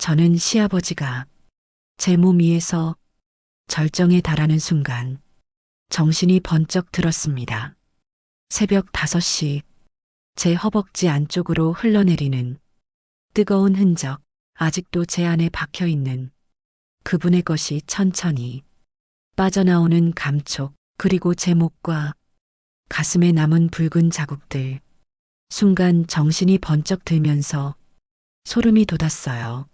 저는 시아버지가 제 몸 위에서 절정에 달하는 순간 정신이 번쩍 들었습니다. 새벽 5시 제 허벅지 안쪽으로 흘러내리는 뜨거운 흔적, 아직도 제 안에 박혀 있는 그분의 것이 천천히 빠져나오는 감촉, 그리고 제 목과 가슴에 남은 붉은 자국들. 순간 정신이 번쩍 들면서 소름이 돋았어요.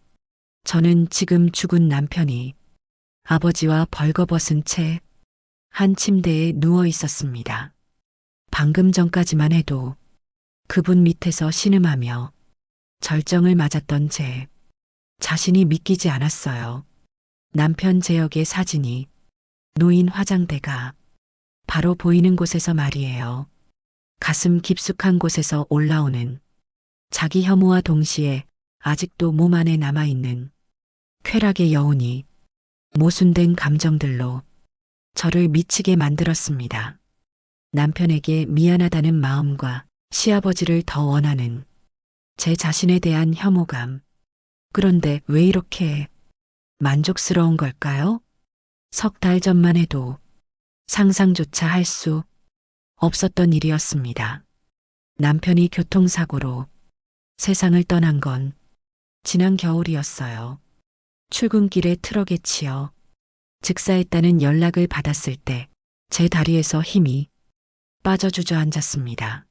저는 지금 죽은 남편이 아버지와 벌거벗은 채 한 침대에 누워 있었습니다. 방금 전까지만 해도 그분 밑에서 신음하며 절정을 맞았던 제 자신이 믿기지 않았어요. 남편 제역의 사진이 놓인 화장대가 바로 보이는 곳에서 말이에요. 가슴 깊숙한 곳에서 올라오는 자기 혐오와 동시에 아직도 몸 안에 남아있는 쾌락의 여운이 모순된 감정들로 저를 미치게 만들었습니다. 남편에게 미안하다는 마음과 시아버지를 더 원하는 제 자신에 대한 혐오감. 그런데 왜 이렇게 만족스러운 걸까요? 석 달 전만 해도 상상조차 할 수 없었던 일이었습니다. 남편이 교통사고로 세상을 떠난 건 지난 겨울이었어요. 출근길에 트럭에 치여 즉사했다는 연락을 받았을 때 제 다리에서 힘이 빠져 주저앉았습니다.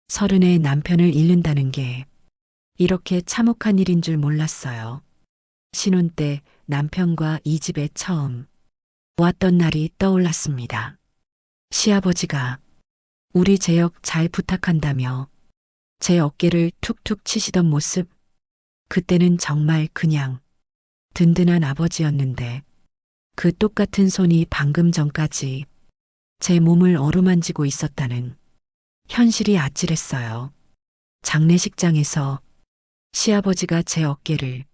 30에 남편을 잃는다는 게 이렇게 참혹한 일인 줄 몰랐어요. 신혼 때 남편과 이 집에 처음 왔던 날이 떠올랐습니다. 시아버지가 우리 재역 잘 부탁한다며 제 어깨를 툭툭 치시던 모습, 그때는 정말 그냥 든든한 아버지였는데 그 똑같은 손이 방금 전까지 제 몸을 어루만지고 있었다는 현실이 아찔했어요. 장례식장에서 시아버지가 제 어깨를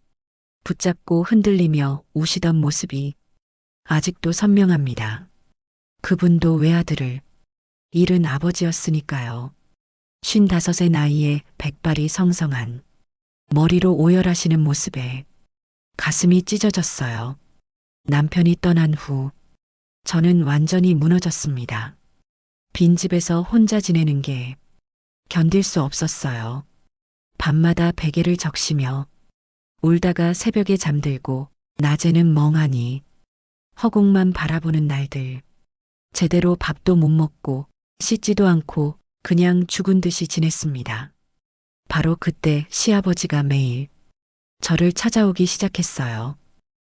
붙잡고 흔들리며 우시던 모습이 아직도 선명합니다. 그분도 외아들을 잃은 아버지였으니까요. 55의 나이에 백발이 성성한 머리로 오열하시는 모습에 가슴이 찢어졌어요. 남편이 떠난 후 저는 완전히 무너졌습니다. 빈집에서 혼자 지내는 게 견딜 수 없었어요. 밤마다 베개를 적시며 울다가 새벽에 잠들고 낮에는 멍하니 허공만 바라보는 날들. 제대로 밥도 못 먹고 씻지도 않고 그냥 죽은 듯이 지냈습니다. 바로 그때 시아버지가 매일 저를 찾아오기 시작했어요.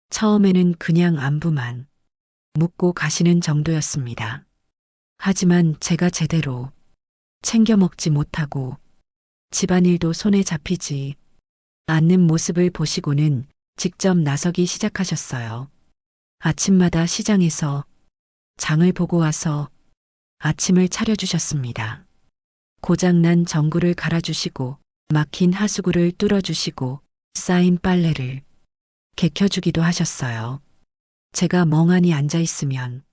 처음에는 그냥 안부만 묻고 가시는 정도였습니다. 하지만 제가 제대로 챙겨 먹지 못하고 집안일도 손에 잡히지 않는 모습을 보시고는 직접 나서기 시작하셨어요. 아침마다 시장에서 장을 보고 와서 아침을 차려주셨습니다. 고장난 전구를 갈아주시고 막힌 하수구를 뚫어주시고 쌓인 빨래를 개켜주기도 하셨어요. 제가 멍하니 앉아있으면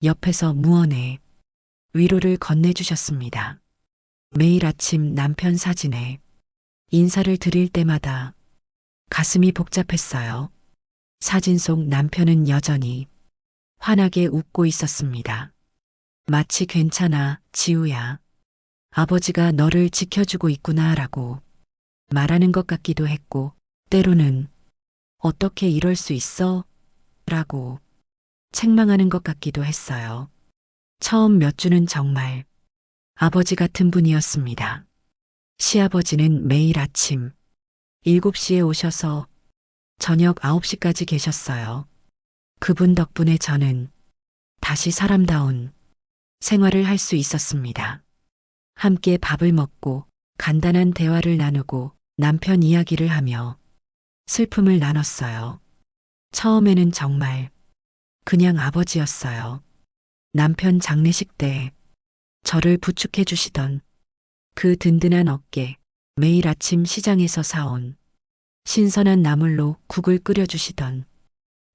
옆에서 무언의 위로를 건네주셨습니다. 매일 아침 남편 사진에 인사를 드릴 때마다 가슴이 복잡했어요. 사진 속 남편은 여전히 환하게 웃고 있었습니다. 마치 괜찮아, 지우야. 아버지가 너를 지켜주고 있구나라고 말하는 것 같기도 했고, 때로는 어떻게 이럴 수 있어? 라고 책망하는 것 같기도 했어요. 처음 몇 주는 정말 아버지 같은 분이었습니다. 시아버지는 매일 아침 7시에 오셔서 저녁 9시까지 계셨어요. 그분 덕분에 저는 다시 사람다운 생활을 할 수 있었습니다. 함께 밥을 먹고 간단한 대화를 나누고 남편 이야기를 하며 슬픔을 나눴어요. 처음에는 정말 그냥 아버지였어요. 남편 장례식 때 저를 부축해 주시던 그 든든한 어깨, 매일 아침 시장에서 사온 신선한 나물로 국을 끓여주시던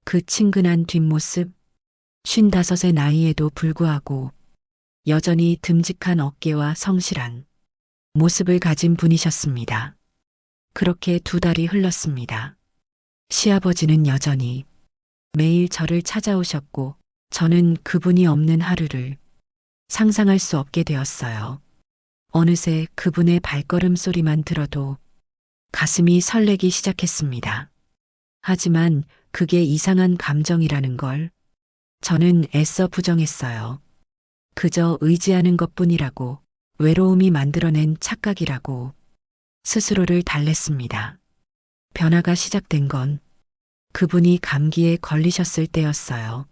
그 친근한 뒷모습, 55의 나이에도 불구하고 여전히 듬직한 어깨와 성실한 모습을 가진 분이셨습니다. 그렇게 2달이 흘렀습니다. 시아버지는 여전히 매일 저를 찾아오셨고 저는 그분이 없는 하루를 상상할 수 없게 되었어요. 어느새 그분의 발걸음 소리만 들어도 가슴이 설레기 시작했습니다. 하지만 그게 이상한 감정이라는 걸 저는 애써 부정했어요. 그저 의지하는 것뿐이라고, 외로움이 만들어낸 착각이라고 스스로를 달랬습니다. 변화가 시작된 건 그분이 감기에 걸리셨을 때였어요.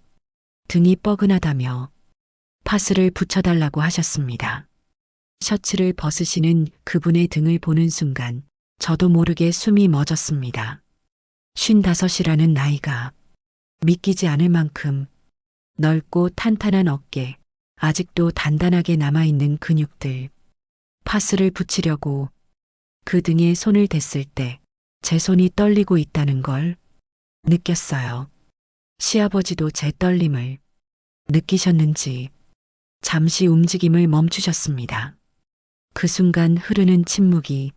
등이 뻐근하다며 파스를 붙여달라고 하셨습니다. 셔츠를 벗으시는 그분의 등을 보는 순간 저도 모르게 숨이 멎었습니다. 55이라는 나이가 믿기지 않을 만큼 넓고 탄탄한 어깨, 아직도 단단하게 남아있는 근육들, 파스를 붙이려고 그 등에 손을 댔을 때 제 손이 떨리고 있다는 걸 느꼈어요. 시아버지도 제 떨림을 느끼셨는지 잠시 움직임을 멈추셨습니다. 그 순간 흐르는 침묵이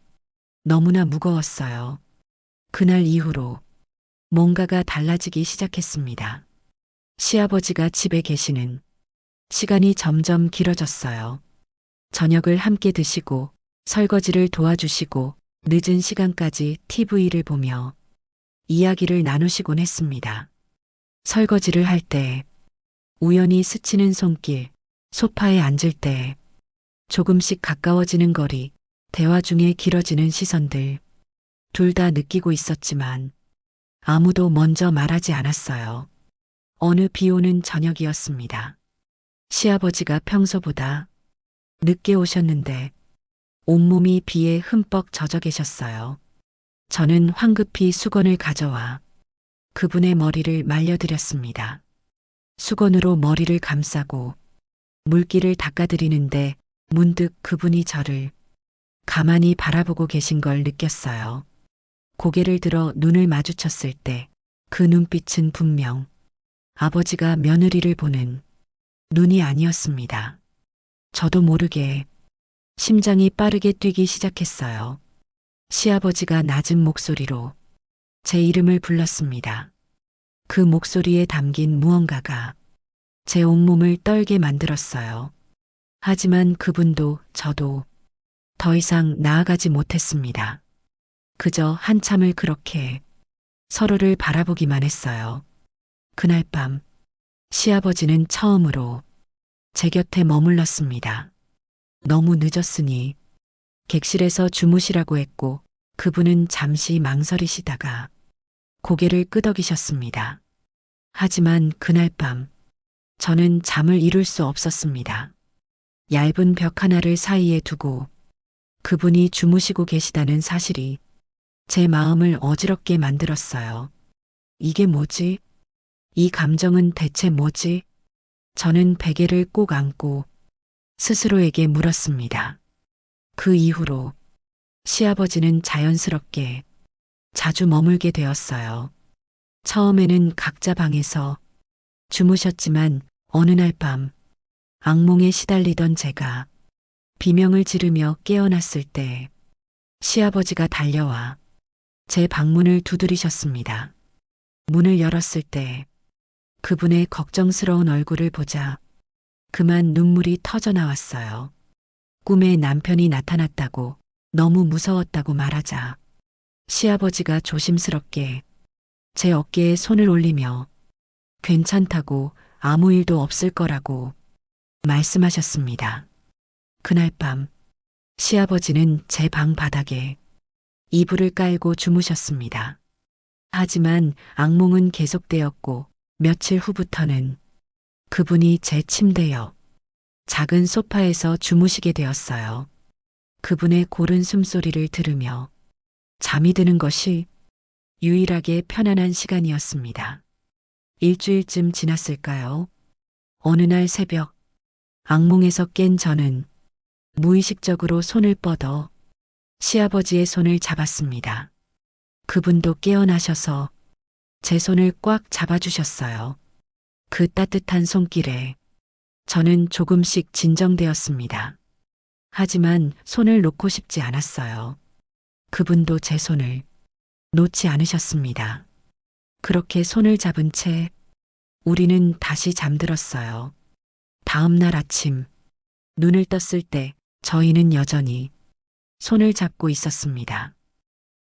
너무나 무거웠어요. 그날 이후로 뭔가가 달라지기 시작했습니다. 시아버지가 집에 계시는 시간이 점점 길어졌어요. 저녁을 함께 드시고 설거지를 도와주시고 늦은 시간까지 TV를 보며 이야기를 나누시곤 했습니다. 설거지를 할 때, 우연히 스치는 손길, 소파에 앉을 때, 조금씩 가까워지는 거리, 대화 중에 길어지는 시선들, 둘 다 느끼고 있었지만 아무도 먼저 말하지 않았어요. 어느 비 오는 저녁이었습니다. 시아버지가 평소보다 늦게 오셨는데 온몸이 비에 흠뻑 젖어 계셨어요. 저는 황급히 수건을 가져와 그분의 머리를 말려드렸습니다. 수건으로 머리를 감싸고 물기를 닦아드리는데 문득 그분이 저를 가만히 바라보고 계신 걸 느꼈어요. 고개를 들어 눈을 마주쳤을 때 그 눈빛은 분명 아버지가 며느리를 보는 눈이 아니었습니다. 저도 모르게 심장이 빠르게 뛰기 시작했어요. 시아버지가 낮은 목소리로 제 이름을 불렀습니다. 그 목소리에 담긴 무언가가 제 온몸을 떨게 만들었어요. 하지만 그분도 저도 더 이상 나아가지 못했습니다. 그저 한참을 그렇게 서로를 바라보기만 했어요. 그날 밤 시아버지는 처음으로 제 곁에 머물렀습니다. 너무 늦었으니 객실에서 주무시라고 했고 그분은 잠시 망설이시다가 고개를 끄덕이셨습니다. 하지만 그날 밤 저는 잠을 이룰 수 없었습니다. 얇은 벽 하나를 사이에 두고 그분이 주무시고 계시다는 사실이 제 마음을 어지럽게 만들었어요. 이게 뭐지? 이 감정은 대체 뭐지? 저는 베개를 꼭 안고 스스로에게 물었습니다. 그 이후로 시아버지는 자연스럽게 자주 머물게 되었어요. 처음에는 각자 방에서 주무셨지만 어느 날 밤 악몽에 시달리던 제가 비명을 지르며 깨어났을 때 시아버지가 달려와 제 방문을 두드리셨습니다. 문을 열었을 때 그분의 걱정스러운 얼굴을 보자 그만 눈물이 터져 나왔어요. 꿈에 남편이 나타났다고 너무 무서웠다고 말하자 시아버지가 조심스럽게 제 어깨에 손을 올리며 괜찮다고 아무 일도 없을 거라고 말씀하셨습니다. 그날 밤 시아버지는 제 방 바닥에 이불을 깔고 주무셨습니다. 하지만 악몽은 계속되었고 며칠 후부터는 그분이 제 침대 옆 작은 소파에서 주무시게 되었어요. 그분의 고른 숨소리를 들으며 잠이 드는 것이 유일하게 편안한 시간이었습니다. 일주일쯤 지났을까요? 어느 날 새벽 악몽에서 깬 저는 무의식적으로 손을 뻗어 시아버지의 손을 잡았습니다. 그분도 깨어나셔서 제 손을 꽉 잡아주셨어요. 그 따뜻한 손길에 저는 조금씩 진정되었습니다. 하지만 손을 놓고 싶지 않았어요. 그분도 제 손을 놓지 않으셨습니다. 그렇게 손을 잡은 채 우리는 다시 잠들었어요. 다음 날 아침, 눈을 떴을 때 저희는 여전히 손을 잡고 있었습니다.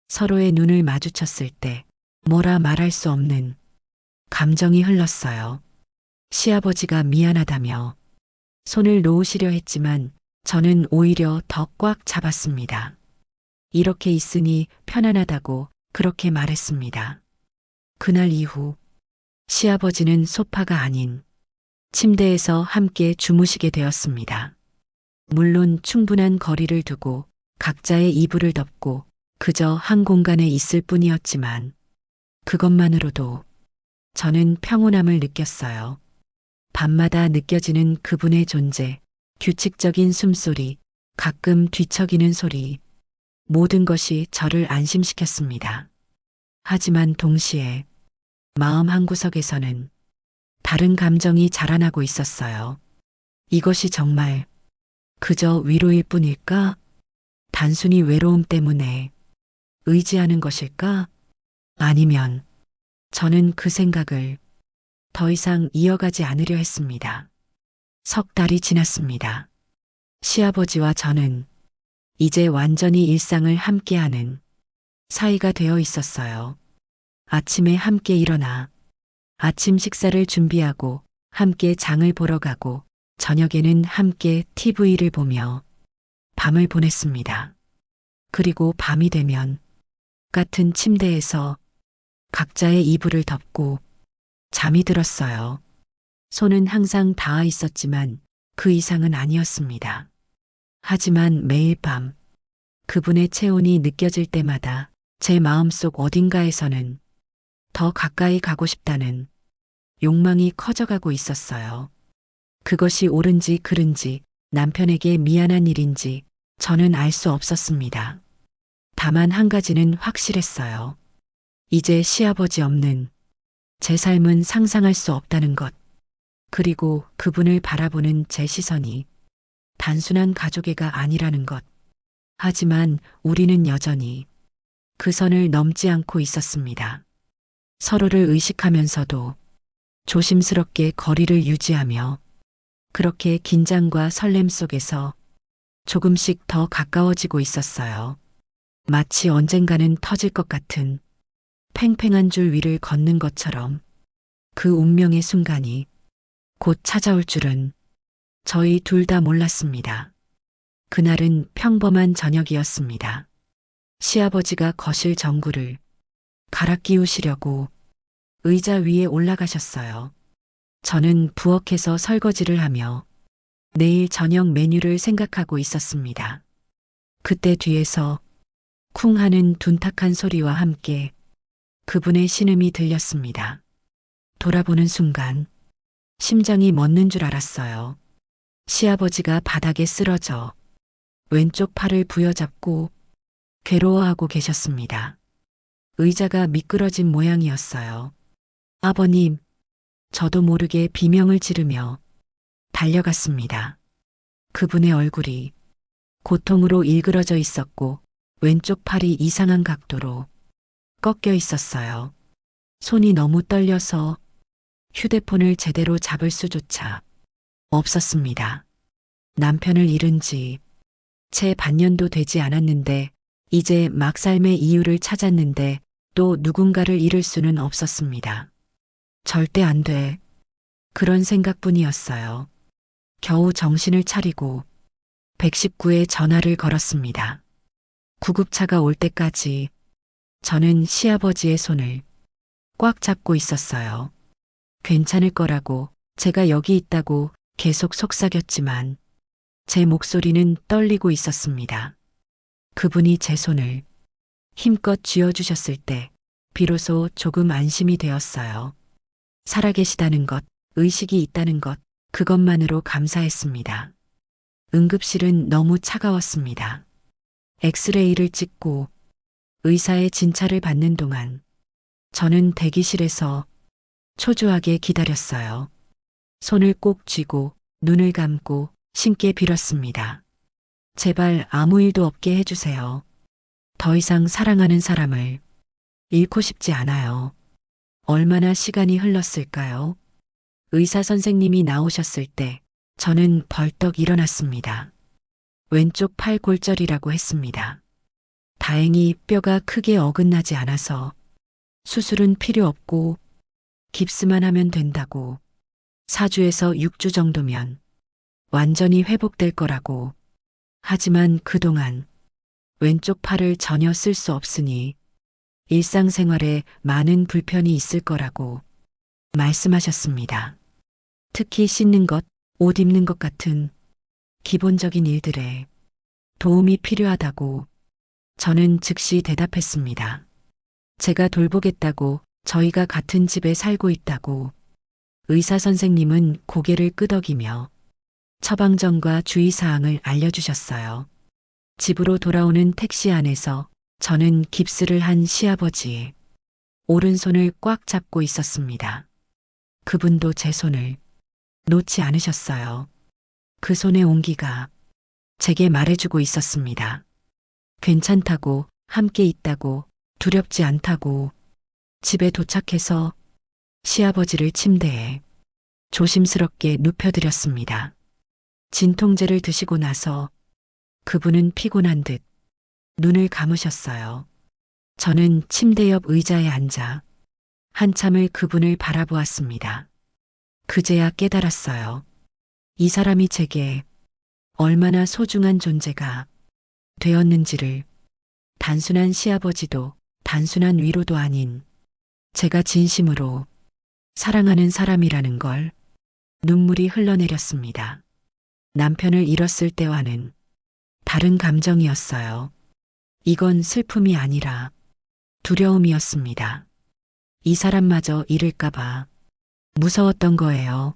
서로의 눈을 마주쳤을 때 뭐라 말할 수 없는 감정이 흘렀어요. 시아버지가 미안하다며 손을 놓으시려 했지만 저는 오히려 더 꽉 잡았습니다. 이렇게 있으니 편안하다고 그렇게 말했습니다. 그날 이후 시아버지는 소파가 아닌 침대에서 함께 주무시게 되었습니다. 물론 충분한 거리를 두고 각자의 이불을 덮고 그저 한 공간에 있을 뿐이었지만 그것만으로도 저는 평온함을 느꼈어요. 밤마다 느껴지는 그분의 존재, 규칙적인 숨소리, 가끔 뒤척이는 소리, 모든 것이 저를 안심시켰습니다. 하지만 동시에 마음 한구석에서는 다른 감정이 자라나고 있었어요. 이것이 정말 그저 위로일 뿐일까? 단순히 외로움 때문에 의지하는 것일까? 아니면 저는 그 생각을 더 이상 이어가지 않으려 했습니다. 석 달이 지났습니다. 시아버지와 저는 이제 완전히 일상을 함께하는 사이가 되어 있었어요. 아침에 함께 일어나 아침 식사를 준비하고 함께 장을 보러 가고 저녁에는 함께 TV를 보며 밤을 보냈습니다. 그리고 밤이 되면 같은 침대에서 각자의 이불을 덮고 잠이 들었어요. 손은 항상 닿아 있었지만 그 이상은 아니었습니다. 하지만 매일 밤 그분의 체온이 느껴질 때마다 제 마음속 어딘가에서는 더 가까이 가고 싶다는 욕망이 커져가고 있었어요. 그것이 옳은지 그른지 남편에게 미안한 일인지 저는 알 수 없었습니다. 다만 한 가지는 확실했어요. 이제 시아버지 없는 제 삶은 상상할 수 없다는 것. 그리고 그분을 바라보는 제 시선이 단순한 가족애가 아니라는 것. 하지만 우리는 여전히 그 선을 넘지 않고 있었습니다. 서로를 의식하면서도 조심스럽게 거리를 유지하며 그렇게 긴장과 설렘 속에서 조금씩 더 가까워지고 있었어요. 마치 언젠가는 터질 것 같은 팽팽한 줄 위를 걷는 것처럼 그 운명의 순간이 곧 찾아올 줄은 저희 둘 다 몰랐습니다. 그날은 평범한 저녁이었습니다. 시아버지가 거실 전구를 갈아 끼우시려고 의자 위에 올라가셨어요. 저는 부엌에서 설거지를 하며 내일 저녁 메뉴를 생각하고 있었습니다. 그때 뒤에서 쿵 하는 둔탁한 소리와 함께 그분의 신음이 들렸습니다. 돌아보는 순간 심장이 멎는 줄 알았어요. 시아버지가 바닥에 쓰러져 왼쪽 팔을 부여잡고 괴로워하고 계셨습니다. 의자가 미끄러진 모양이었어요. 아버님, 저도 모르게 비명을 지르며 달려갔습니다. 그분의 얼굴이 고통으로 일그러져 있었고 왼쪽 팔이 이상한 각도로 꺾여 있었어요. 손이 너무 떨려서 휴대폰을 제대로 잡을 수조차 없었습니다. 남편을 잃은 지 채 반년도 되지 않았는데 이제 막 삶의 이유를 찾았는데 또 누군가를 잃을 수는 없었습니다. 절대 안 돼. 그런 생각뿐이었어요. 겨우 정신을 차리고 119에 전화를 걸었습니다. 구급차가 올 때까지 저는 시아버지의 손을 꽉 잡고 있었어요. 괜찮을 거라고, 제가 여기 있다고 계속 속삭였지만 제 목소리는 떨리고 있었습니다. 그분이 제 손을 힘껏 쥐어주셨을 때 비로소 조금 안심이 되었어요. 살아계시다는 것, 의식이 있다는 것, 그것만으로 감사했습니다. 응급실은 너무 차가웠습니다. 엑스레이를 찍고 의사의 진찰을 받는 동안 저는 대기실에서 초조하게 기다렸어요. 손을 꼭 쥐고 눈을 감고 신께 빌었습니다. 제발 아무 일도 없게 해주세요. 더 이상 사랑하는 사람을 잃고 싶지 않아요. 얼마나 시간이 흘렀을까요? 의사 선생님이 나오셨을 때 저는 벌떡 일어났습니다. 왼쪽 팔 골절이라고 했습니다. 다행히 뼈가 크게 어긋나지 않아서 수술은 필요 없고 깁스만 하면 된다고 4주에서 6주 정도면 완전히 회복될 거라고. 하지만 그동안 왼쪽 팔을 전혀 쓸 수 없으니 일상생활에 많은 불편이 있을 거라고 말씀하셨습니다. 특히 씻는 것, 옷 입는 것 같은 기본적인 일들에 도움이 필요하다고 저는 즉시 대답했습니다. 제가 돌보겠다고, 저희가 같은 집에 살고 있다고. 의사 선생님은 고개를 끄덕이며 처방전과 주의사항을 알려주셨어요. 집으로 돌아오는 택시 안에서 저는 깁스를 한 시아버지의 오른손을 꽉 잡고 있었습니다. 그분도 제 손을 놓지 않으셨어요. 그 손의 온기가 제게 말해주고 있었습니다. 괜찮다고, 함께 있다고, 두렵지 않다고. 집에 도착해서 시아버지를 침대에 조심스럽게 눕혀드렸습니다. 진통제를 드시고 나서 그분은 피곤한 듯 눈을 감으셨어요. 저는 침대 옆 의자에 앉아 한참을 그분을 바라보았습니다. 그제야 깨달았어요. 이 사람이 제게 얼마나 소중한 존재가 되었는지를. 단순한 시아버지도 단순한 위로도 아닌 제가 진심으로 사랑하는 사람이라는 걸. 눈물이 흘러내렸습니다. 남편을 잃었을 때와는 다른 감정이었어요. 이건 슬픔이 아니라 두려움이었습니다. 이 사람마저 잃을까봐 무서웠던 거예요.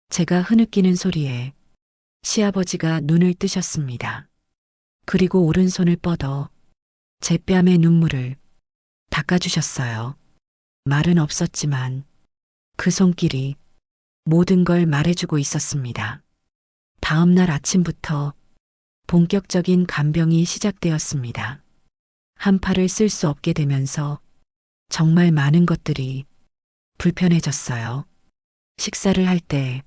제가 흐느끼는 소리에 시아버지가 눈을 뜨셨습니다. 그리고 오른손을 뻗어 제 뺨에 눈물을 닦아주셨어요. 말은 없었지만 그 손길이 모든 걸 말해주고 있었습니다. 다음 날 아침부터 본격적인 간병이 시작되었습니다. 한 팔을 쓸 수 없게 되면서 정말 많은 것들이 불편해졌어요. 식사를 할 때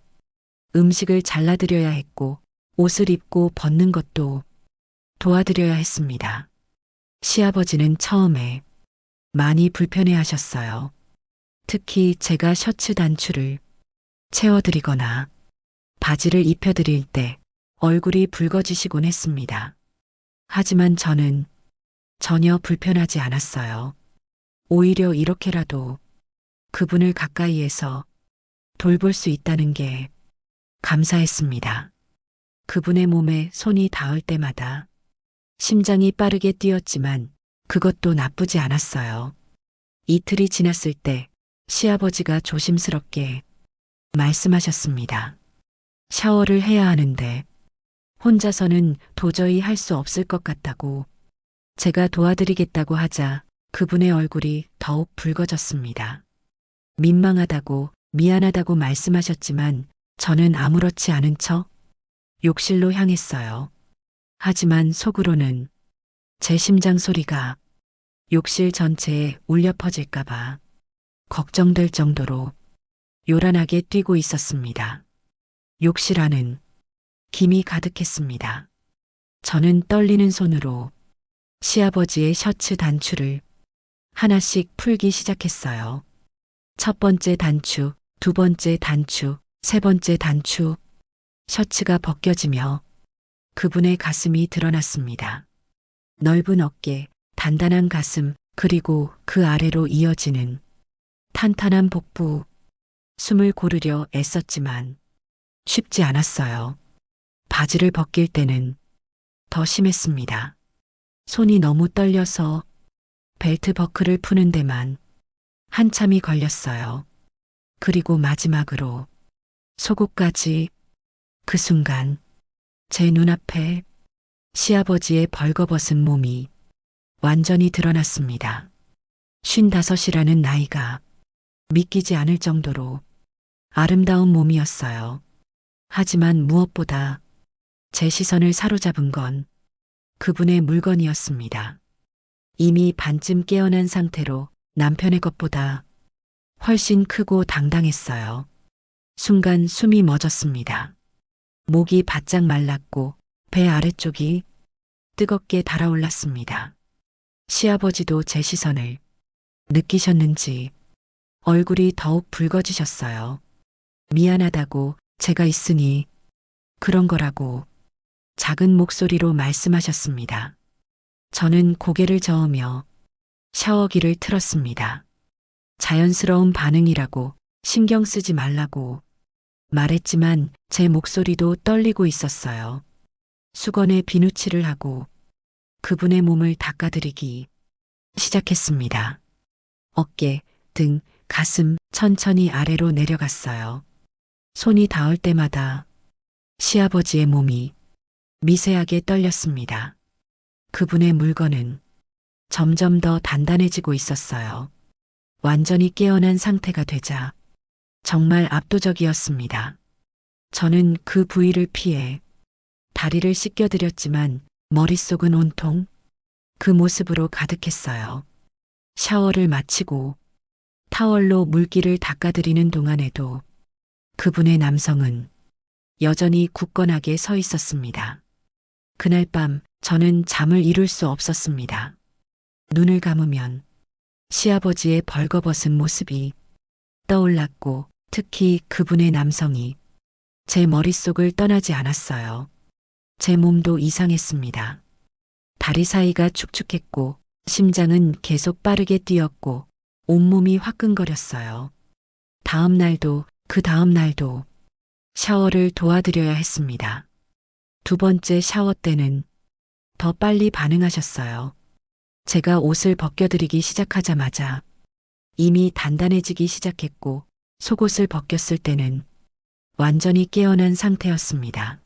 음식을 잘라드려야 했고, 옷을 입고 벗는 것도 도와드려야 했습니다. 시아버지는 처음에 많이 불편해 하셨어요. 특히 제가 셔츠 단추를 채워드리거나 바지를 입혀드릴 때 얼굴이 붉어지시곤 했습니다. 하지만 저는 전혀 불편하지 않았어요. 오히려 이렇게라도 그분을 가까이에서 돌볼 수 있다는 게 감사했습니다. 그분의 몸에 손이 닿을 때마다 심장이 빠르게 뛰었지만 그것도 나쁘지 않았어요. 이틀이 지났을 때 시아버지가 조심스럽게 말씀하셨습니다. 샤워를 해야 하는데 혼자서는 도저히 할 수 없을 것 같다고. 제가 도와드리겠다고 하자 그분의 얼굴이 더욱 붉어졌습니다. 민망하다고, 미안하다고 말씀하셨지만 저는 아무렇지 않은 척 욕실로 향했어요. 하지만 속으로는 제 심장 소리가 욕실 전체에 울려 퍼질까봐 걱정될 정도로 요란하게 뛰고 있었습니다. 욕실 안은 김이 가득했습니다. 저는 떨리는 손으로 시아버지의 셔츠 단추를 하나씩 풀기 시작했어요. 첫 번째 단추, 두 번째 단추, 세 번째 단추. 셔츠가 벗겨지며 그분의 가슴이 드러났습니다. 넓은 어깨, 단단한 가슴, 그리고 그 아래로 이어지는 탄탄한 복부. 숨을 고르려 애썼지만 쉽지 않았어요. 바지를 벗길 때는 더 심했습니다. 손이 너무 떨려서 벨트 버클을 푸는 데만 한참이 걸렸어요. 그리고 마지막으로 속옷까지. 그 순간 제 눈앞에 시아버지의 벌거벗은 몸이 완전히 드러났습니다. 55이라는 나이가 믿기지 않을 정도로 아름다운 몸이었어요. 하지만 무엇보다 제 시선을 사로잡은 건 그분의 물건이었습니다. 이미 반쯤 깨어난 상태로 남편의 것보다 훨씬 크고 당당했어요. 순간 숨이 멎었습니다. 목이 바짝 말랐고 배 아래쪽이 뜨겁게 달아올랐습니다. 시아버지도 제 시선을 느끼셨는지 얼굴이 더욱 붉어지셨어요. 미안하다고 제가 있으니 그런 거라고 작은 목소리로 말씀하셨습니다. 저는 고개를 저으며 샤워기를 틀었습니다. 자연스러운 반응이라고 신경 쓰지 말라고 말했지만 제 목소리도 떨리고 있었어요. 수건에 비누칠을 하고 그분의 몸을 닦아드리기 시작했습니다. 어깨, 등, 가슴 천천히 아래로 내려갔어요. 손이 닿을 때마다 시아버지의 몸이 미세하게 떨렸습니다. 그분의 물건은 점점 더 단단해지고 있었어요. 완전히 깨어난 상태가 되자 정말 압도적이었습니다. 저는 그 부위를 피해 다리를 씻겨드렸지만 머릿속은 온통 그 모습으로 가득했어요. 샤워를 마치고 타월로 물기를 닦아드리는 동안에도 그분의 남성은 여전히 굳건하게 서 있었습니다. 그날 밤 저는 잠을 이룰 수 없었습니다. 눈을 감으면 시아버지의 벌거벗은 모습이 떠올랐고 특히 그분의 남성이 제 머릿속을 떠나지 않았어요. 제 몸도 이상했습니다. 다리 사이가 축축했고 심장은 계속 빠르게 뛰었고 온몸이 화끈거렸어요. 다음 날도 그 다음 날도 샤워를 도와드려야 했습니다. 두 번째 샤워 때는 더 빨리 반응하셨어요. 제가 옷을 벗겨드리기 시작하자마자 이미 단단해지기 시작했고 속옷을 벗겼을 때는 완전히 깨어난 상태였습니다.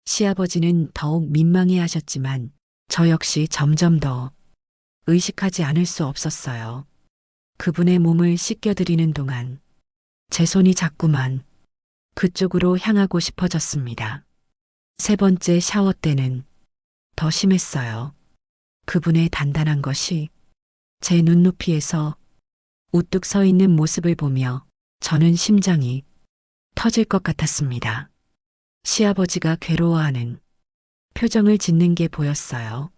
시아버지는 더욱 민망해 하셨지만 저 역시 점점 더 의식하지 않을 수 없었어요. 그분의 몸을 씻겨드리는 동안 제 손이 자꾸만 그쪽으로 향하고 싶어졌습니다. 세 번째 샤워 때는 더 심했어요. 그분의 단단한 것이 제 눈높이에서 우뚝 서 있는 모습을 보며 저는 심장이 터질 것 같았습니다. 시아버지가 괴로워하는 표정을 짓는 게 보였어요.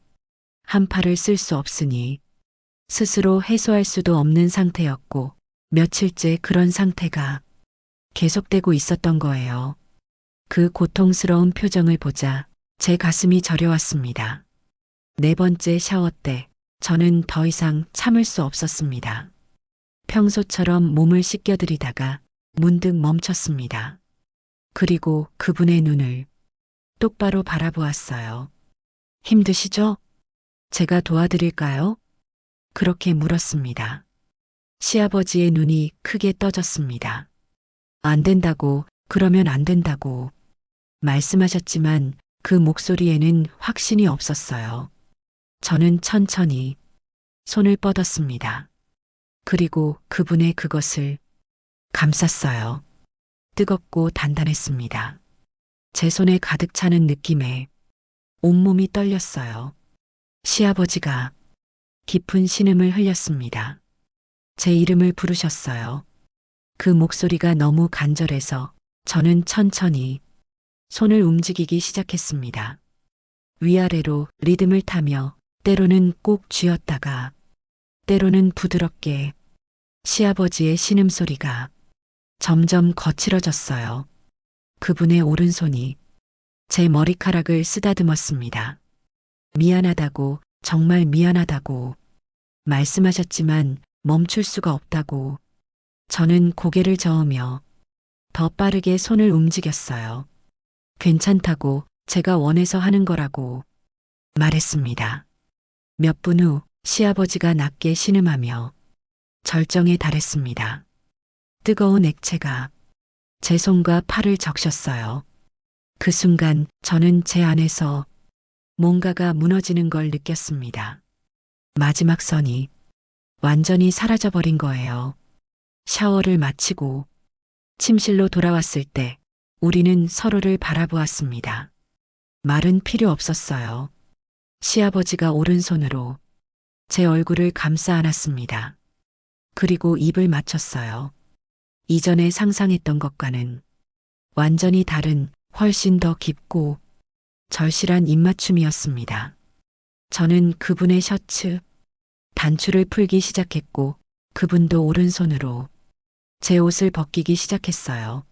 한 팔을 쓸 수 없으니 스스로 해소할 수도 없는 상태였고 며칠째 그런 상태가 계속되고 있었던 거예요. 그 고통스러운 표정을 보자 제 가슴이 저려왔습니다. 네 번째 샤워 때 저는 더 이상 참을 수 없었습니다. 평소처럼 몸을 씻겨드리다가 문득 멈췄습니다. 그리고 그분의 눈을 똑바로 바라보았어요. 힘드시죠? 제가 도와드릴까요? 그렇게 물었습니다. 시아버지의 눈이 크게 떠졌습니다. 안 된다고, 그러면 안 된다고 말씀하셨지만 그 목소리에는 확신이 없었어요. 저는 천천히 손을 뻗었습니다. 그리고 그분의 그것을 감쌌어요. 뜨겁고 단단했습니다. 제 손에 가득 차는 느낌에 온몸이 떨렸어요. 시아버지가 깊은 신음을 흘렸습니다. 제 이름을 부르셨어요. 그 목소리가 너무 간절해서 저는 천천히 손을 움직이기 시작했습니다. 위아래로 리듬을 타며 때로는 꼭 쥐었다가 때로는 부드럽게 시아버지의 신음소리가 점점 거칠어졌어요. 그분의 오른손이 제 머리카락을 쓰다듬었습니다. 미안하다고, 정말 미안하다고 말씀하셨지만 멈출 수가 없다고 저는 고개를 저으며 더 빠르게 손을 움직였어요. 괜찮다고 제가 원해서 하는 거라고 말했습니다. 몇 분 후 시아버지가 낮게 신음하며 절정에 달했습니다. 뜨거운 액체가 제 손과 팔을 적셨어요. 그 순간 저는 제 안에서 뭔가가 무너지는 걸 느꼈습니다. 마지막 선이 완전히 사라져버린 거예요. 샤워를 마치고 침실로 돌아왔을 때 우리는 서로를 바라보았습니다. 말은 필요 없었어요. 시아버지가 오른손으로 제 얼굴을 감싸 안았습니다. 그리고 입을 맞췄어요. 이전에 상상했던 것과는 완전히 다른 훨씬 더 깊고 절실한 입맞춤이었습니다. 저는 그분의 셔츠, 단추를 풀기 시작했고 그분도 오른손으로 제 옷을 벗기기 시작했어요.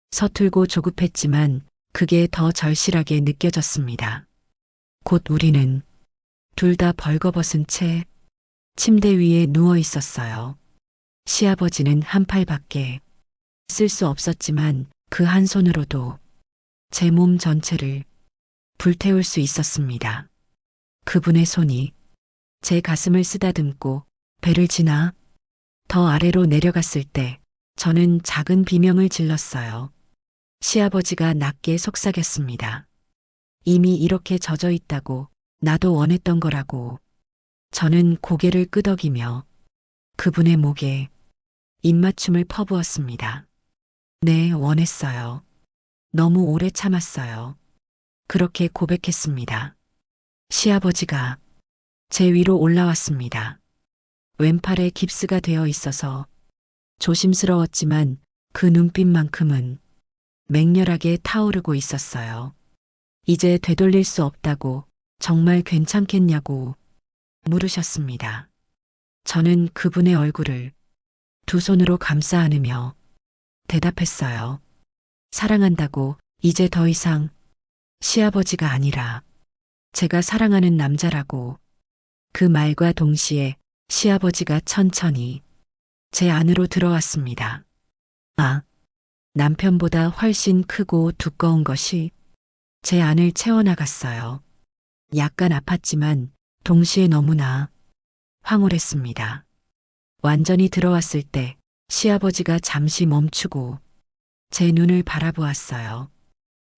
서툴고 조급했지만 그게 더 절실하게 느껴졌습니다. 곧 우리는 둘 다 벌거벗은 채 침대 위에 누워 있었어요. 시아버지는 한 팔밖에 쓸 수 없었지만 그 한 손으로도 제 몸 전체를 불태울 수 있었습니다. 그분의 손이 제 가슴을 쓰다듬고 배를 지나 더 아래로 내려갔을 때 저는 작은 비명을 질렀어요. 시아버지가 낮게 속삭였습니다. 이미 이렇게 젖어 있다고 나도 원했던 거라고. 저는 고개를 끄덕이며 그분의 목에 입맞춤을 퍼부었습니다. 네, 원했어요. 너무 오래 참았어요. 그렇게 고백했습니다. 시아버지가 제 위로 올라왔습니다. 왼팔에 깁스가 되어 있어서 조심스러웠지만 그 눈빛만큼은 맹렬하게 타오르고 있었어요. 이제 되돌릴 수 없다고 정말 괜찮겠냐고 물으셨습니다. 저는 그분의 얼굴을 두 손으로 감싸 안으며 대답했어요. 사랑한다고. 이제 더 이상 시아버지가 아니라 제가 사랑하는 남자라고. 그 말과 동시에 시아버지가 천천히 제 안으로 들어왔습니다. 아, 남편보다 훨씬 크고 두꺼운 것이 제 안을 채워나갔어요. 약간 아팠지만 동시에 너무나 황홀했습니다. 완전히 들어왔을 때 시아버지가 잠시 멈추고 제 눈을 바라보았어요.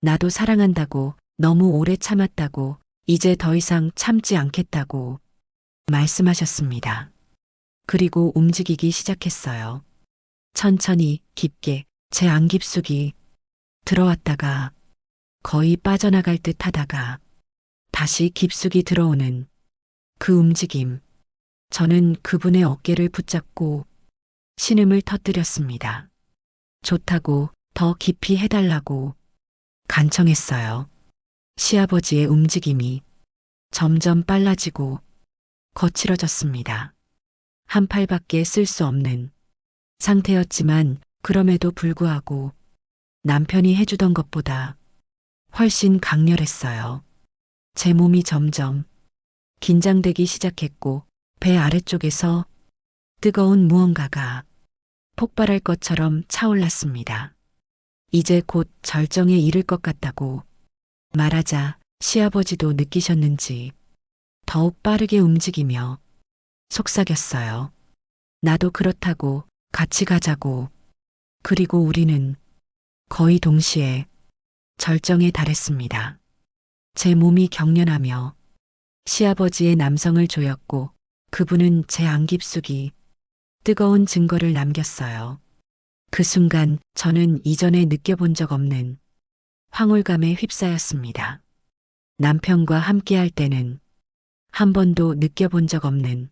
나도 사랑한다고, 너무 오래 참았다고, 이제 더 이상 참지 않겠다고 말씀하셨습니다. 그리고 움직이기 시작했어요. 천천히 깊게 제 안 깊숙이 들어왔다가 거의 빠져나갈 듯 하다가 다시 깊숙이 들어오는 그 움직임. 저는 그분의 어깨를 붙잡고 신음을 터뜨렸습니다. 좋다고, 더 깊이 해달라고 간청했어요. 시아버지의 움직임이 점점 빨라지고 거칠어졌습니다. 한 팔밖에 쓸 수 없는 상태였지만 그럼에도 불구하고 남편이 해주던 것보다 훨씬 강렬했어요. 제 몸이 점점 긴장되기 시작했고 배 아래쪽에서 뜨거운 무언가가 폭발할 것처럼 차올랐습니다. 이제 곧 절정에 이를 것 같다고 말하자 시아버지도 느끼셨는지 더욱 빠르게 움직이며 속삭였어요. 나도 그렇다고, 같이 가자고. 그리고 우리는 거의 동시에 절정에 달했습니다. 제 몸이 경련하며 시아버지의 남성을 조였고 그분은 제 안 깊숙이 뜨거운 증거를 남겼어요. 그 순간 저는 이전에 느껴본 적 없는 황홀감에 휩싸였습니다. 남편과 함께할 때는 한 번도 느껴본 적 없는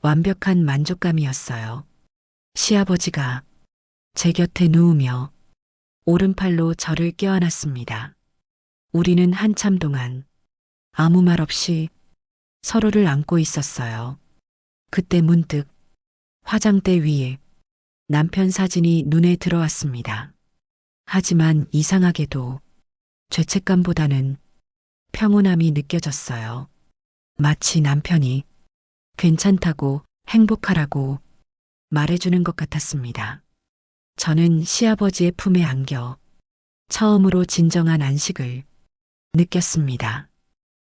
완벽한 만족감이었어요. 시아버지가 제 곁에 누우며 오른팔로 저를 껴안았습니다. 우리는 한참 동안 아무 말 없이 서로를 안고 있었어요. 그때 문득 화장대 위에 남편 사진이 눈에 들어왔습니다. 하지만 이상하게도 죄책감보다는 평온함이 느껴졌어요. 마치 남편이 괜찮다고, 행복하라고 말해주는 것 같았습니다. 저는 시아버지의 품에 안겨 처음으로 진정한 안식을 느꼈습니다.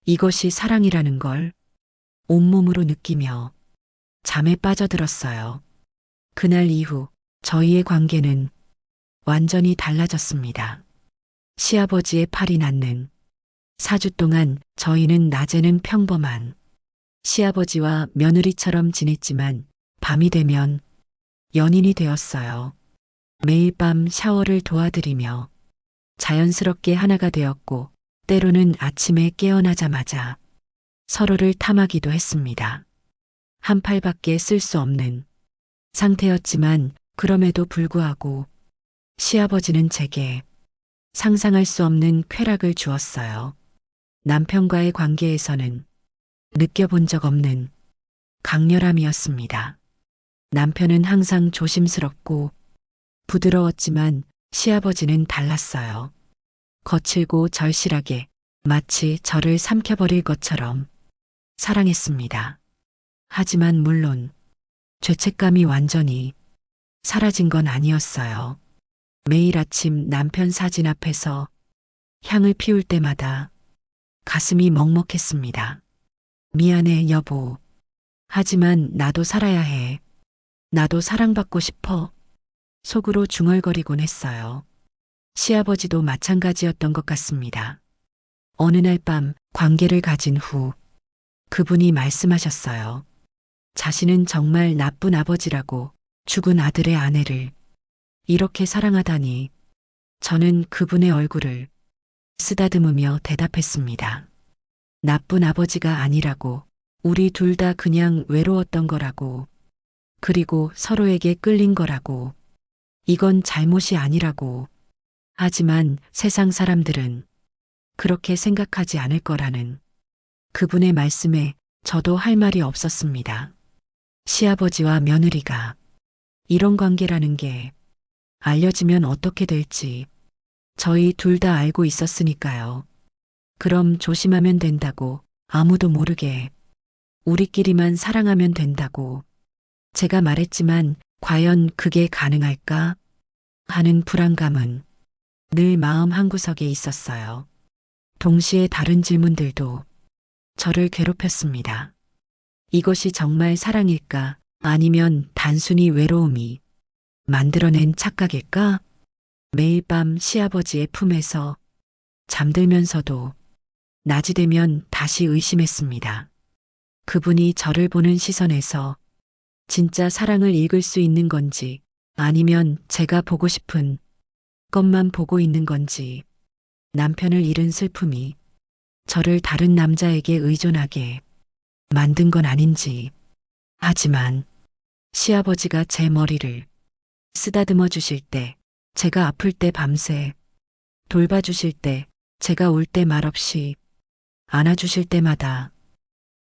이것이 사랑이라는 걸 온몸으로 느끼며 잠에 빠져들었어요. 그날 이후 저희의 관계는 완전히 달라졌습니다. 시아버지의 팔이 낫는 4주 동안 저희는 낮에는 평범한 시아버지와 며느리처럼 지냈지만 밤이 되면 연인이 되었어요. 매일 밤 샤워를 도와드리며 자연스럽게 하나가 되었고 때로는 아침에 깨어나자마자 서로를 탐하기도 했습니다. 한 팔밖에 쓸 수 없는 상태였지만 그럼에도 불구하고 시아버지는 제게 상상할 수 없는 쾌락을 주었어요. 남편과의 관계에서는 느껴본 적 없는 강렬함이었습니다. 남편은 항상 조심스럽고 부드러웠지만 시아버지는 달랐어요. 거칠고 절실하게 마치 저를 삼켜버릴 것처럼 사랑했습니다. 하지만 물론 죄책감이 완전히 사라진 건 아니었어요. 매일 아침 남편 사진 앞에서 향을 피울 때마다 가슴이 먹먹했습니다. 미안해, 여보. 하지만 나도 살아야 해. 나도 사랑받고 싶어. 속으로 중얼거리곤 했어요. 시아버지도 마찬가지였던 것 같습니다. 어느 날 밤 관계를 가진 후 그분이 말씀하셨어요. 자신은 정말 나쁜 아버지라고 죽은 아들의 아내를 이렇게 사랑하다니. 저는 그분의 얼굴을 쓰다듬으며 대답했습니다. 나쁜 아버지가 아니라고, 우리 둘 다 그냥 외로웠던 거라고, 그리고 서로에게 끌린 거라고, 이건 잘못이 아니라고. 하지만 세상 사람들은 그렇게 생각하지 않을 거라는 그분의 말씀에 저도 할 말이 없었습니다. 시아버지와 며느리가 이런 관계라는 게 알려지면 어떻게 될지 저희 둘 다 알고 있었으니까요. 그럼 조심하면 된다고, 아무도 모르게 우리끼리만 사랑하면 된다고 제가 말했지만 과연 그게 가능할까 하는 불안감은 늘 마음 한구석에 있었어요. 동시에 다른 질문들도 저를 괴롭혔습니다. 이것이 정말 사랑일까? 아니면 단순히 외로움이 만들어낸 착각일까? 매일 밤 시아버지의 품에서 잠들면서도 낮이 되면 다시 의심했습니다. 그분이 저를 보는 시선에서 진짜 사랑을 읽을 수 있는 건지, 아니면 제가 보고 싶은 것만 보고 있는 건지, 남편을 잃은 슬픔이 저를 다른 남자에게 의존하게 만든 건 아닌지. 하지만 시아버지가 제 머리를 쓰다듬어 주실 때, 제가 아플 때 밤새 돌봐주실 때, 제가 울 때 말없이 안아주실 때마다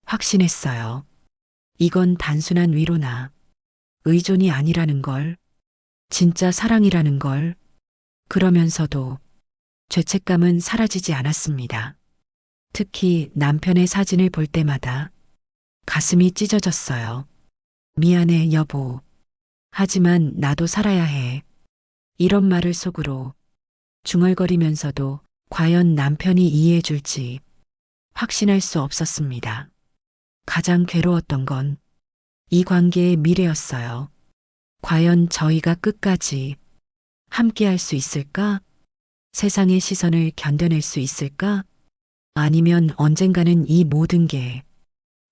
확신했어요. 이건 단순한 위로나 의존이 아니라는 걸, 진짜 사랑이라는 걸. 그러면서도 죄책감은 사라지지 않았습니다. 특히 남편의 사진을 볼 때마다 가슴이 찢어졌어요. 미안해, 여보. 하지만 나도 살아야 해. 이런 말을 속으로 중얼거리면서도 과연 남편이 이해해 줄지 확신할 수 없었습니다. 가장 괴로웠던 건 이 관계의 미래였어요. 과연 저희가 끝까지 함께 할 수 있을까? 세상의 시선을 견뎌낼 수 있을까? 아니면 언젠가는 이 모든 게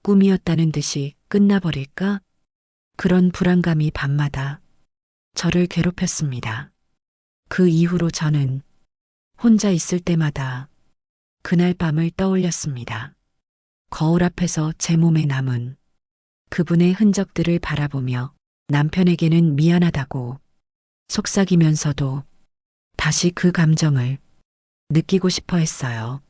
꿈이었다는 듯이 끝나버릴까? 그런 불안감이 밤마다 저를 괴롭혔습니다. 그 이후로 저는 혼자 있을 때마다 그날 밤을 떠올렸습니다. 거울 앞에서 제 몸에 남은 그분의 흔적들을 바라보며 남편에게는 미안하다고 속삭이면서도 다시 그 감정을 느끼고 싶어 했어요.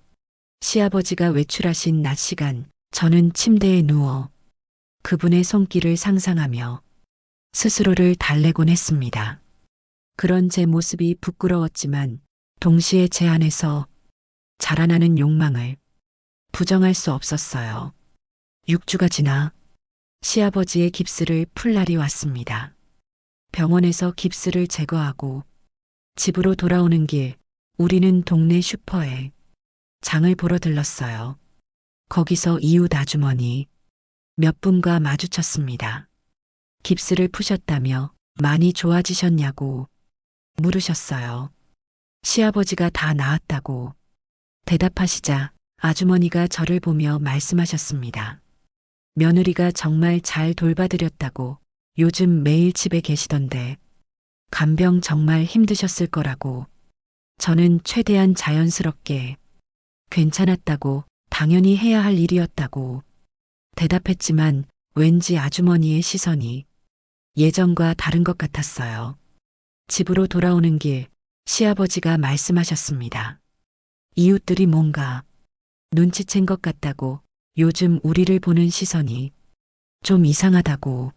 시아버지가 외출하신 낮 시간, 저는 침대에 누워 그분의 손길을 상상하며 스스로를 달래곤 했습니다. 그런 제 모습이 부끄러웠지만 동시에 제 안에서 자라나는 욕망을 부정할 수 없었어요. 6주가 지나 시아버지의 깁스를 풀 날이 왔습니다. 병원에서 깁스를 제거하고 집으로 돌아오는 길, 우리는 동네 슈퍼에 장을 보러 들렀어요. 거기서 이웃 아주머니 몇 분과 마주쳤습니다. 깁스를 푸셨다며 많이 좋아지셨냐고 물으셨어요. 시아버지가 다 나았다고 대답하시자 아주머니가 저를 보며 말씀하셨습니다. 며느리가 정말 잘 돌봐드렸다고. 요즘 매일 집에 계시던데 간병 정말 힘드셨을 거라고. 저는 최대한 자연스럽게 괜찮았다고, 당연히 해야 할 일이었다고 대답했지만 왠지 아주머니의 시선이 예전과 다른 것 같았어요. 집으로 돌아오는 길 시아버지가 말씀하셨습니다. 이웃들이 뭔가 눈치챈 것 같다고, 요즘 우리를 보는 시선이 좀 이상하다고.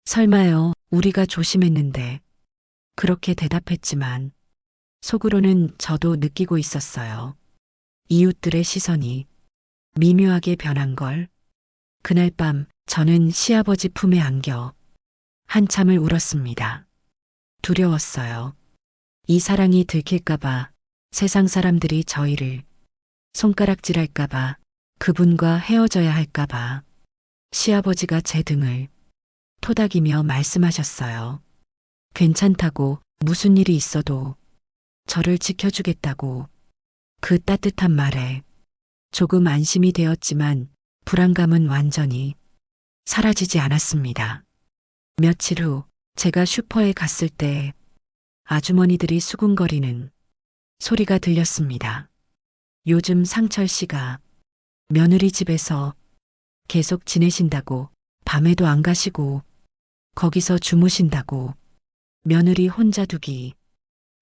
설마요, 우리가 조심했는데. 그렇게 대답했지만 속으로는 저도 느끼고 있었어요. 이웃들의 시선이 미묘하게 변한 걸. 그날 밤 저는 시아버지 품에 안겨 한참을 울었습니다. 두려웠어요. 이 사랑이 들킬까봐, 세상 사람들이 저희를 손가락질할까봐, 그분과 헤어져야 할까봐. 시아버지가 제 등을 토닥이며 말씀하셨어요. 괜찮다고, 무슨 일이 있어도 저를 지켜주겠다고. 그 따뜻한 말에 조금 안심이 되었지만 불안감은 완전히 사라지지 않았습니다. 며칠 후 제가 슈퍼에 갔을 때 아주머니들이 수군거리는 소리가 들렸습니다. 요즘 상철 씨가 며느리 집에서 계속 지내신다고, 밤에도 안 가시고 거기서 주무신다고. 며느리 혼자 두기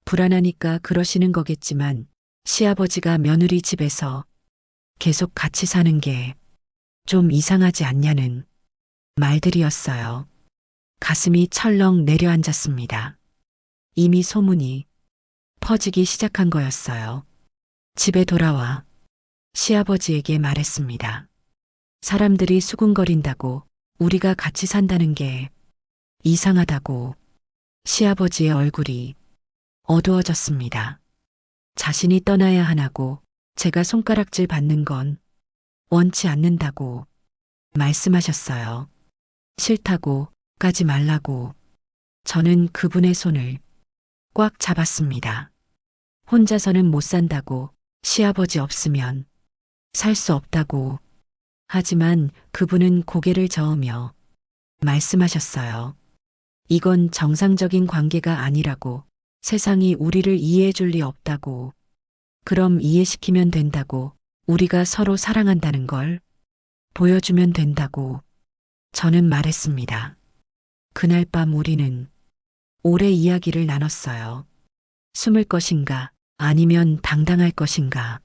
불안하니까 그러시는 거겠지만, 시아버지가 며느리 집에서 계속 같이 사는 게 좀 이상하지 않냐는 말들이었어요. 가슴이 철렁 내려앉았습니다. 이미 소문이 퍼지기 시작한 거였어요. 집에 돌아와 시아버지에게 말했습니다. 사람들이 수군거린다고, 우리가 같이 산다는 게 이상하다고. 시아버지의 얼굴이 어두워졌습니다. 자신이 떠나야 하나고, 제가 손가락질 받는 건 원치 않는다고 말씀하셨어요. 싫다고, 가지 말라고. 저는 그분의 손을 꽉 잡았습니다. 혼자서는 못 산다고, 시아버지 없으면 살 수 없다고. 하지만 그분은 고개를 저으며 말씀하셨어요. 이건 정상적인 관계가 아니라고. 세상이 우리를 이해해 줄 리 없다고. 그럼 이해시키면 된다고. 우리가 서로 사랑한다는 걸 보여주면 된다고. 저는 말했습니다. 그날 밤 우리는 오래 이야기를 나눴어요. 숨을 것인가, 아니면 당당할 것인가.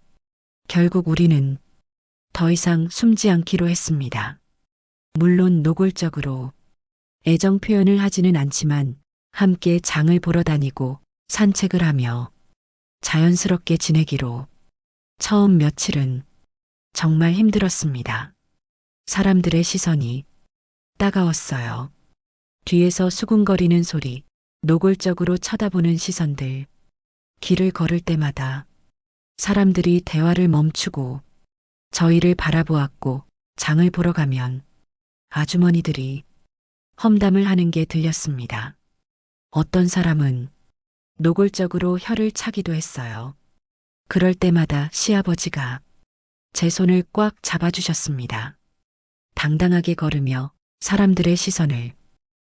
결국 우리는 더 이상 숨지 않기로 했습니다. 물론 노골적으로 애정 표현을 하지는 않지만 함께 장을 보러 다니고 산책을 하며 자연스럽게 지내기로. 처음 며칠은 정말 힘들었습니다. 사람들의 시선이 따가웠어요. 뒤에서 수군거리는 소리, 노골적으로 쳐다보는 시선들. 길을 걸을 때마다 사람들이 대화를 멈추고 저희를 바라보았고, 장을 보러 가면 아주머니들이 험담을 하는 게 들렸습니다. 어떤 사람은 노골적으로 혀를 차기도 했어요. 그럴 때마다 시아버지가 제 손을 꽉 잡아주셨습니다. 당당하게 걸으며 사람들의 시선을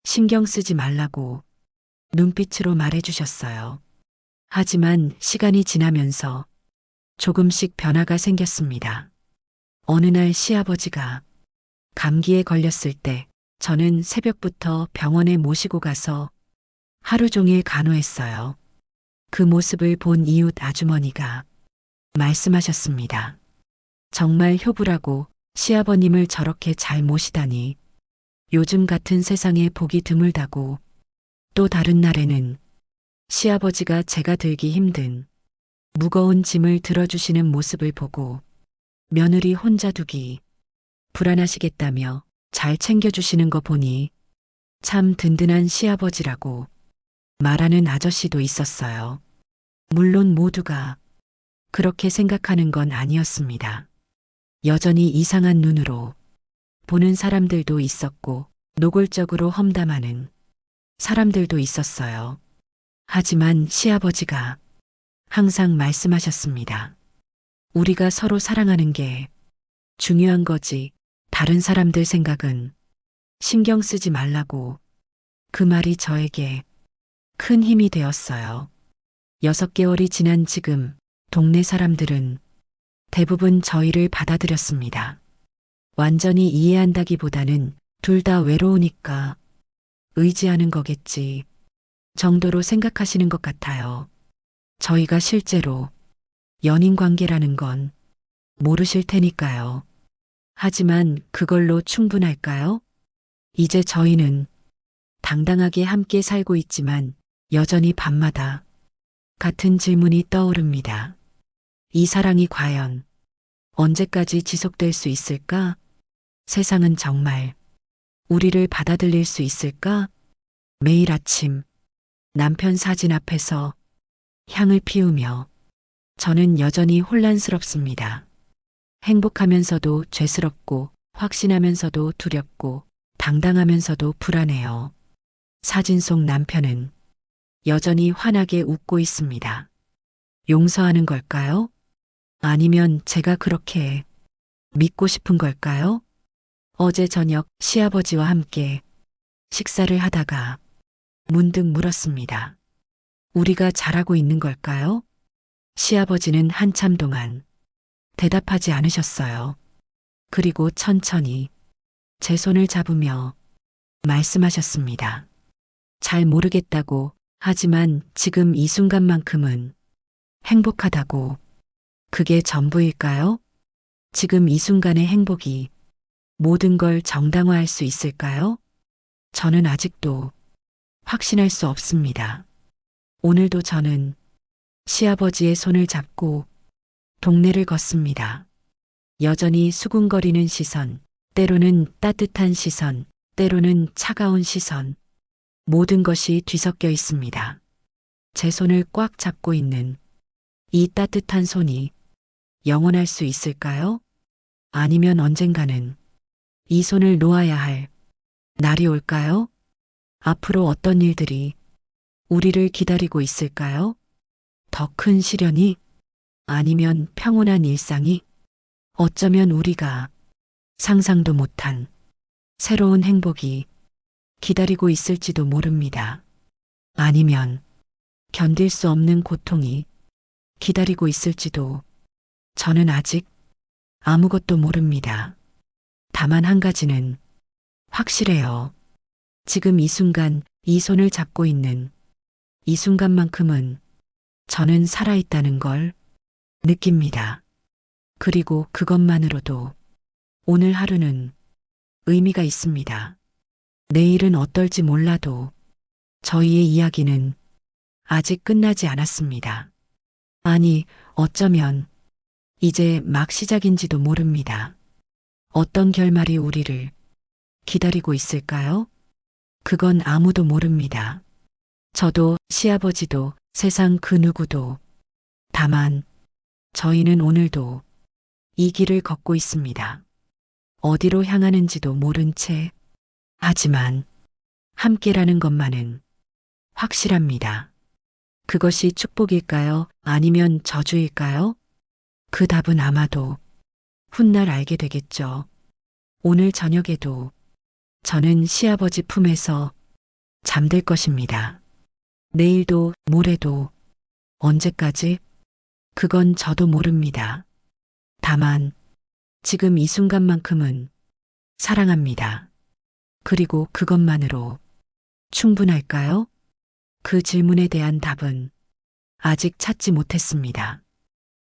신경 쓰지 말라고 눈빛으로 말해주셨어요. 하지만 시간이 지나면서 조금씩 변화가 생겼습니다. 어느 날 시아버지가 감기에 걸렸을 때 저는 새벽부터 병원에 모시고 가서 하루 종일 간호했어요. 그 모습을 본 이웃 아주머니가 말씀하셨습니다. 정말 효부라고, 시아버님을 저렇게 잘 모시다니. 요즘 같은 세상에 보기 드물다고. 또 다른 날에는 시아버지가 제가 들기 힘든 무거운 짐을 들어주시는 모습을 보고, 며느리 혼자 두기 불안하시겠다며 잘 챙겨주시는 거 보니 참 든든한 시아버지라고 말하는 아저씨도 있었어요. 물론 모두가 그렇게 생각하는 건 아니었습니다. 여전히 이상한 눈으로 보는 사람들도 있었고, 노골적으로 험담하는 사람들도 있었어요. 하지만 시아버지가 항상 말씀하셨습니다. 우리가 서로 사랑하는 게 중요한 거지, 다른 사람들 생각은 신경 쓰지 말라고. 그 말이 저에게 큰 힘이 되었어요. 6개월이 지난 지금 동네 사람들은 대부분 저희를 받아들였습니다. 완전히 이해한다기보다는 둘 다 외로우니까 의지하는 거겠지 정도로 생각하시는 것 같아요. 저희가 실제로 연인 관계라는 건 모르실 테니까요. 하지만 그걸로 충분할까요? 이제 저희는 당당하게 함께 살고 있지만 여전히 밤마다 같은 질문이 떠오릅니다. 이 사랑이 과연 언제까지 지속될 수 있을까? 세상은 정말 우리를 받아들일 수 있을까? 매일 아침 남편 사진 앞에서 향을 피우며 저는 여전히 혼란스럽습니다. 행복하면서도 죄스럽고 확신하면서도 두렵고 당당하면서도 불안해요. 사진 속 남편은 여전히 환하게 웃고 있습니다. 용서하는 걸까요? 아니면 제가 그렇게 믿고 싶은 걸까요? 어제 저녁 시아버지와 함께 식사를 하다가 문득 물었습니다. 우리가 잘하고 있는 걸까요? 시아버지는 한참 동안 대답하지 않으셨어요. 그리고 천천히 제 손을 잡으며 말씀하셨습니다. 잘 모르겠다고 하지만 지금 이 순간만큼은 행복하다고. 그게 전부일까요? 지금 이 순간의 행복이 모든 걸 정당화할 수 있을까요? 저는 아직도 확신할 수 없습니다. 오늘도 저는 시아버지의 손을 잡고 동네를 걷습니다. 여전히 수군거리는 시선, 때로는 따뜻한 시선, 때로는 차가운 시선, 모든 것이 뒤섞여 있습니다. 제 손을 꽉 잡고 있는 이 따뜻한 손이 영원할 수 있을까요? 아니면 언젠가는 이 손을 놓아야 할 날이 올까요? 앞으로 어떤 일들이 우리를 기다리고 있을까요? 더 큰 시련이? 아니면 평온한 일상이? 어쩌면 우리가 상상도 못한 새로운 행복이 기다리고 있을지도 모릅니다. 아니면 견딜 수 없는 고통이 기다리고 있을지도. 저는 아직 아무것도 모릅니다. 다만 한 가지는 확실해요. 지금 이 순간 이 손을 잡고 있는 이 순간만큼은 저는 살아있다는 걸 느낍니다. 그리고 그것만으로도 오늘 하루는 의미가 있습니다. 내일은 어떨지 몰라도 저희의 이야기는 아직 끝나지 않았습니다. 아니, 어쩌면 이제 막 시작인지도 모릅니다. 어떤 결말이 우리를 기다리고 있을까요? 그건 아무도 모릅니다. 저도 시아버지도 세상 그 누구도. 다만 저희는 오늘도 이 길을 걷고 있습니다. 어디로 향하는지도 모른 채. 하지만 함께라는 것만은 확실합니다. 그것이 축복일까요? 아니면 저주일까요? 그 답은 아마도 훗날 알게 되겠죠. 오늘 저녁에도 저는 시아버지 품에서 잠들 것입니다. 내일도, 모레도, 언제까지? 그건 저도 모릅니다. 다만 지금 이 순간만큼은 사랑합니다. 그리고 그것만으로 충분할까요? 그 질문에 대한 답은 아직 찾지 못했습니다.